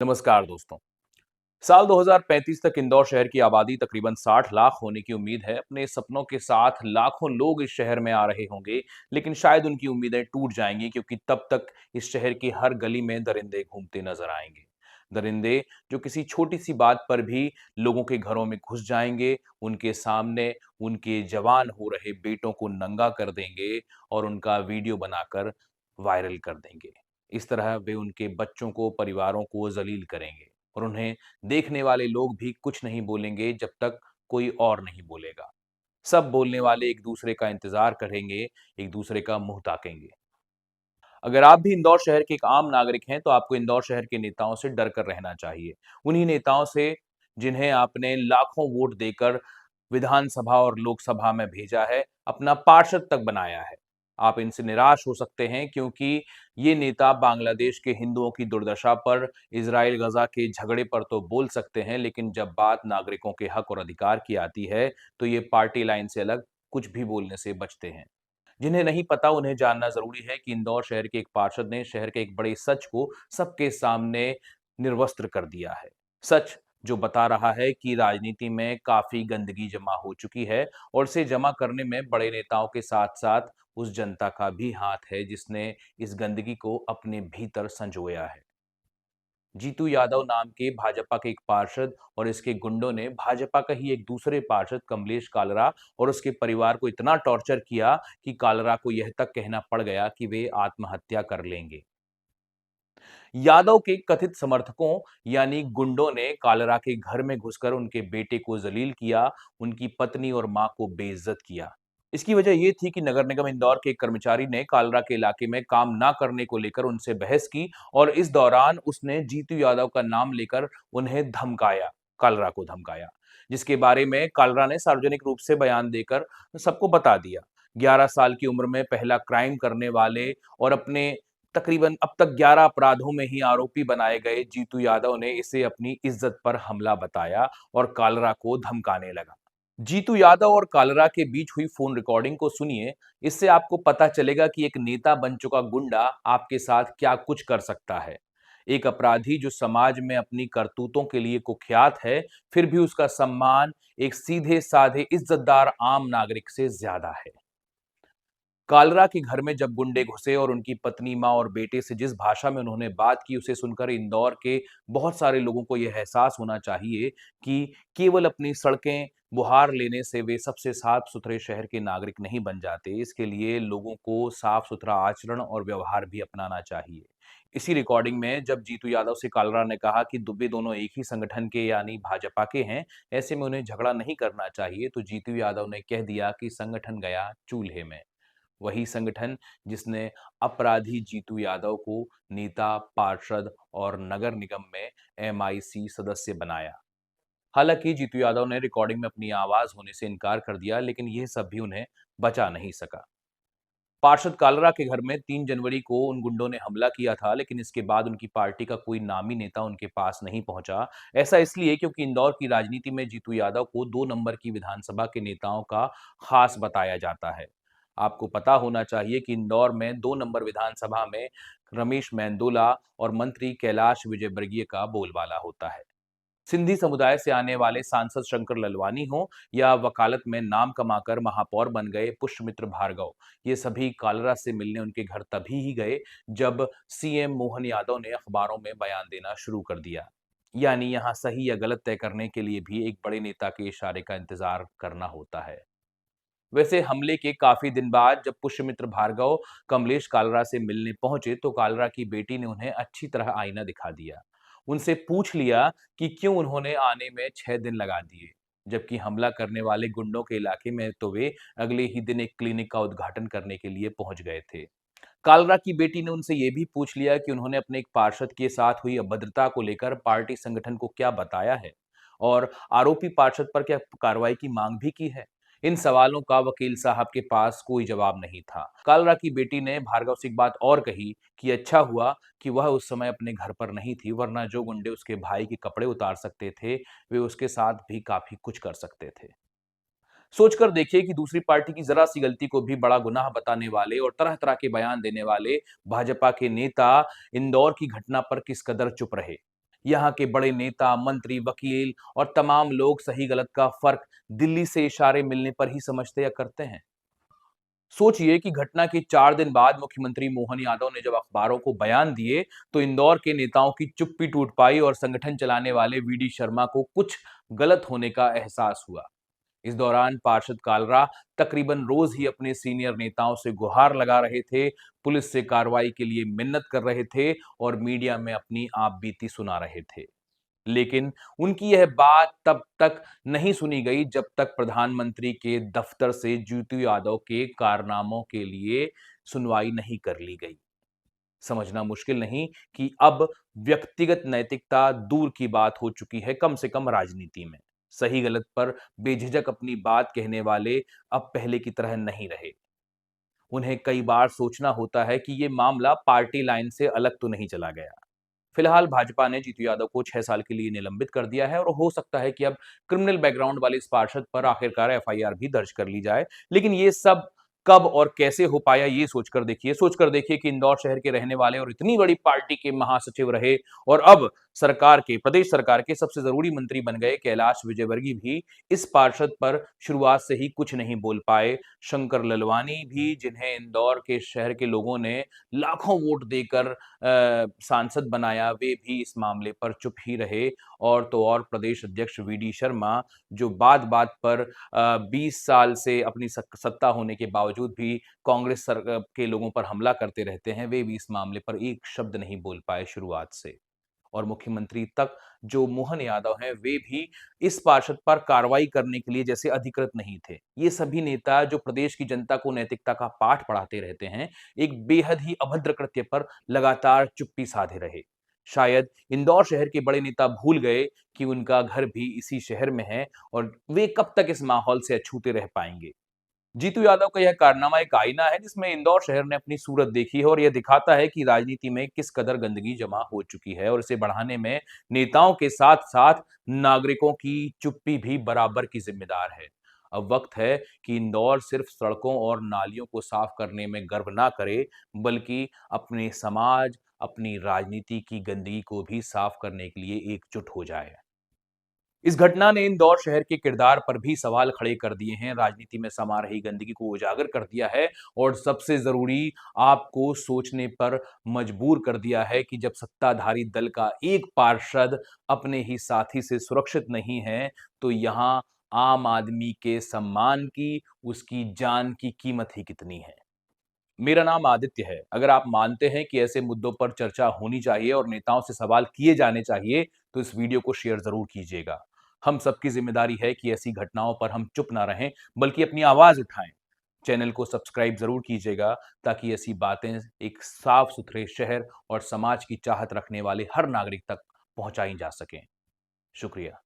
नमस्कार दोस्तों। साल 2035 तक इंदौर शहर की आबादी तकरीबन 60 लाख होने की उम्मीद है। अपने सपनों के साथ लाखों लोग इस शहर में आ रहे होंगे, लेकिन शायद उनकी उम्मीदें टूट जाएंगी क्योंकि तब तक इस शहर की हर गली में दरिंदे घूमते नजर आएंगे। दरिंदे जो किसी छोटी सी बात पर भी लोगों के घरों में घुस जाएंगे, उनके सामने उनके जवान हो रहे बेटों को नंगा कर देंगे और उनका वीडियो बनाकर वायरल कर देंगे। इस तरह वे उनके बच्चों को, परिवारों को जलील करेंगे और उन्हें देखने वाले लोग भी कुछ नहीं बोलेंगे जब तक कोई और नहीं बोलेगा। सब बोलने वाले एक दूसरे का इंतजार करेंगे, एक दूसरे का मुंह ताकेंगे। अगर आप भी इंदौर शहर के एक आम नागरिक हैं, तो आपको इंदौर शहर के नेताओं से डर कर रहना चाहिए। उन्हीं नेताओं से जिन्हें आपने लाखों वोट देकर विधानसभा और लोकसभा में भेजा है, अपना पार्षद तक बनाया है। आप इनसे निराश हो सकते हैं क्योंकि ये नेता बांग्लादेश के हिंदुओं की दुर्दशा पर, इज़राइल गजा के झगड़े पर तो बोल सकते हैं, लेकिन जब बात नागरिकों के हक और अधिकार की आती है, तो ये पार्टी लाइन से अलग कुछ भी बोलने से बचते हैं। जिन्हें नहीं पता उन्हें जानना जरूरी है कि इंदौर शहर के एक पार्षद ने शहर के एक बड़े सच को सबके सामने निर्वस्त्र कर दिया है। सच जो बता रहा है कि राजनीति में काफी गंदगी जमा हो चुकी है और इसे जमा करने में बड़े नेताओं के साथ साथ उस जनता का भी हाथ है जिसने इस गंदगी को अपने भीतर संजोया है। जीतू यादव नाम के भाजपा के एक पार्षद और इसके गुंडों ने भाजपा का ही एक दूसरे पार्षद कमलेश कालरा और उसके परिवार को इतना टॉर्चर किया कि कालरा को यह तक कहना पड़ गया कि वे आत्महत्या कर लेंगे। यादव के कथित समर्थकों यानी गुंडों ने कालरा के घर में घुसकर उनके बेटे को जलील किया, उनकी पत्नी और मां को बेइज्जत किया। इसकी वजह यह थी कि नगर निगम इंदौर के एक कर्मचारी ने कालरा के इलाके में काम ना करने को लेकर उनसे बहस की और इस दौरान उसने जीतू यादव का नाम लेकर उन्हें धमकाया, कालरा को धमकाया, जिसके बारे में कालरा ने सार्वजनिक रूप से बयान देकर सबको बता दिया। 11 साल की उम्र में पहला क्राइम करने वाले और अपने तकरीबन अब तक 11 अपराधों में ही आरोपी बनाए गए जीतू यादव ने इसे अपनी इज्जत पर हमला बताया और कालरा को धमकाने लगा। जीतू यादव और कालरा के बीच हुई फोन रिकॉर्डिंग को सुनिए। इससे आपको पता चलेगा कि एक नेता बन चुका गुंडा आपके साथ क्या कुछ कर सकता है। एक अपराधी जो समाज में अपनी करतूतों के लिए कुख्यात है, फिर भी उसका सम्मान एक सीधे साधे इज्जतदार आम नागरिक से ज्यादा है। कालरा के घर में जब गुंडे घुसे और उनकी पत्नी, मां और बेटे से जिस भाषा में उन्होंने बात की, उसे सुनकर इंदौर के बहुत सारे लोगों को यह एहसास होना चाहिए कि केवल अपनी सड़कें बुहार लेने से वे सबसे साफ सुथरे शहर के नागरिक नहीं बन जाते। इसके लिए लोगों को साफ सुथरा आचरण और व्यवहार भी अपनाना चाहिए। इसी रिकॉर्डिंग में जब जीतू यादव से कालरा ने कहा कि दुबे दोनों एक ही संगठन के यानी भाजपा के हैं, ऐसे में उन्हें झगड़ा नहीं करना चाहिए, तो जीतू यादव ने कह दिया कि संगठन गया चूल्हे में। वही संगठन जिसने अपराधी जीतू यादव को नेता, पार्षद और नगर निगम में एमआईसी सदस्य बनाया। हालांकि जीतू यादव ने रिकॉर्डिंग में अपनी आवाज होने से इनकार कर दिया, लेकिन यह सब भी उन्हें बचा नहीं सका। पार्षद कालरा के घर में 3 जनवरी को उन गुंडों ने हमला किया था, लेकिन इसके बाद उनकी पार्टी का कोई नामी नेता उनके पास नहीं पहुंचा। ऐसा इसलिए क्योंकि इंदौर की राजनीति में जीतू यादव को 2 नंबर की विधानसभा के नेताओं का खास बताया जाता है। आपको पता होना चाहिए कि इंदौर में 2 नंबर विधानसभा में रमेश मेंदोला और मंत्री कैलाश विजयवर्गीय का बोलबाला होता है। सिंधी समुदाय से आने वाले सांसद शंकर ललवानी हो या वकालत में नाम कमाकर महापौर बन गए पुष्यमित्र भार्गव, ये सभी कालरा से मिलने उनके घर तभी ही गए जब सीएम मोहन यादव ने अखबारों में बयान देना शुरू कर दिया। यानी यहां सही या गलत तय करने के लिए भी एक बड़े नेता के इशारे का इंतजार करना होता है। वैसे हमले के काफी दिन बाद जब पुष्यमित्र भार्गव कमलेश कालरा से मिलने पहुंचे, तो कालरा की बेटी ने उन्हें अच्छी तरह आईना दिखा दिया। उनसे पूछ लिया कि क्यों उन्होंने आने में 6 दिन लगा दिए, जबकि हमला करने वाले गुंडों के इलाके में तो वे अगले ही दिन एक क्लिनिक का उद्घाटन करने के लिए पहुंच गए थे। कालरा की बेटी ने उनसे यह भी पूछ लिया कि उन्होंने अपने एक पार्षद के साथ हुई अभद्रता को लेकर पार्टी संगठन को क्या बताया है और आरोपी पार्षद पर क्या कार्रवाई की मांग भी की है। इन सवालों का वकील साहब के पास कोई जवाब नहीं था। कालरा की बेटी ने भार्गव से एक बात और कही कि अच्छा हुआ कि वह उस समय अपने घर पर नहीं थी, वरना जो गुंडे उसके भाई के कपड़े उतार सकते थे, वे उसके साथ भी काफी कुछ कर सकते थे। सोचकर देखिए कि दूसरी पार्टी की जरा सी गलती को भी बड़ा गुनाह बताने वाले और तरह तरह के बयान देने वाले भाजपा के नेता इंदौर की घटना पर किस कदर चुप रहे। यहाँ के बड़े नेता, मंत्री, वकील और तमाम लोग सही गलत का फर्क दिल्ली से इशारे मिलने पर ही समझते या करते हैं। सोचिए कि घटना के 4 दिन बाद मुख्यमंत्री मोहन यादव ने जब अखबारों को बयान दिए, तो इंदौर के नेताओं की चुप्पी टूट पाई और संगठन चलाने वाले वीडी शर्मा को कुछ गलत होने का एहसास हुआ। इस दौरान पार्षद कालरा तकरीबन रोज ही अपने सीनियर नेताओं से गुहार लगा रहे थे, पुलिस से कार्रवाई के लिए मिन्नत कर रहे थे और मीडिया में अपनी आपबीती सुना रहे थे। लेकिन उनकी यह बात तब तक नहीं सुनी गई जब तक प्रधानमंत्री के दफ्तर से जीतू यादव के कारनामों के लिए सुनवाई नहीं कर ली गई। समझना मुश्किल नहीं कि अब व्यक्तिगत नैतिकता दूर की बात हो चुकी है, कम से कम राजनीति में। सही गलत पर बेझिझक अपनी बात कहने वाले अब पहले की तरह नहीं रहे। उन्हें कई बार सोचना होता है कि ये मामला पार्टी लाइन से अलग तो नहीं चला गया। फिलहाल भाजपा ने जीतू यादव को 6 साल के लिए निलंबित कर दिया है और हो सकता है कि अब क्रिमिनल बैकग्राउंड वाले इस पार्षद पर आखिरकार एफआईआर भी दर्ज कर ली जाए। लेकिन ये सब कब और कैसे हो पाया, ये सोचकर देखिए कि इंदौर शहर के रहने वाले और इतनी बड़ी पार्टी के महासचिव रहे और अब प्रदेश सरकार के सबसे जरूरी मंत्री बन गए कैलाश विजयवर्गीय भी इस पार्षद पर शुरुआत से ही कुछ नहीं बोल पाए। शंकर ललवानी भी, जिन्हें इंदौर के शहर के लोगों ने लाखों वोट देकर सांसद बनाया, वे भी इस मामले पर चुप ही रहे। और तो और प्रदेश अध्यक्ष वीडी शर्मा, जो बात-बात पर 20 साल से अपनी सत्ता होने के बावजूद भी कांग्रेस के लोगों पर हमला करते रहते हैं, वे भी इस मामले पर एक शब्द नहीं बोल पाए शुरुआत से। और मुख्यमंत्री तक जो मोहन यादव हैं, वे भी इस पार्षद पर कार्रवाई करने के लिए जैसे अधिकृत नहीं थे। ये सभी नेता जो प्रदेश की जनता को नैतिकता का पाठ पढ़ाते रहते हैं, एक बेहद ही अभद्र कृत्य पर लगातार चुप्पी साधे रहे। शायद इंदौर शहर के बड़े नेता भूल गए कि उनका घर भी इसी शहर में है और वे कब तक इस माहौल से अछूते रह पाएंगे। जीतू यादव का यह कारनामा एक आईना है जिसमें इंदौर शहर ने अपनी सूरत देखी है और यह दिखाता है कि राजनीति में किस कदर गंदगी जमा हो चुकी है और इसे बढ़ाने में नेताओं के साथ-साथ नागरिकों की चुप्पी भी बराबर की जिम्मेदार है। अब वक्त है कि इंदौर सिर्फ सड़कों और नालियों को साफ करने में गर्व ना करे, बल्कि अपने समाज, अपनी राजनीति की गंदगी को भी साफ करने के लिए एकजुट हो जाए। इस घटना ने इंदौर शहर के किरदार पर भी सवाल खड़े कर दिए हैं, राजनीति में समा रही गंदगी को उजागर कर दिया है और सबसे ज़रूरी आपको सोचने पर मजबूर कर दिया है कि जब सत्ताधारी दल का एक पार्षद अपने ही साथी से सुरक्षित नहीं है, तो यहाँ आम आदमी के सम्मान की, उसकी जान की कीमत ही कितनी है। मेरा नाम आदित्य है। अगर आप मानते हैं कि ऐसे मुद्दों पर चर्चा होनी चाहिए और नेताओं से सवाल किए जाने चाहिए, तो इस वीडियो को शेयर ज़रूर कीजिएगा। हम सबकी ज़िम्मेदारी है कि ऐसी घटनाओं पर हम चुप ना रहें, बल्कि अपनी आवाज़ उठाएँ। चैनल को सब्सक्राइब ज़रूर कीजिएगा, ताकि ऐसी बातें एक साफ-सुथरे शहर और समाज की चाहत रखने वाले हर नागरिक तक पहुँचाई जा सकें। शुक्रिया।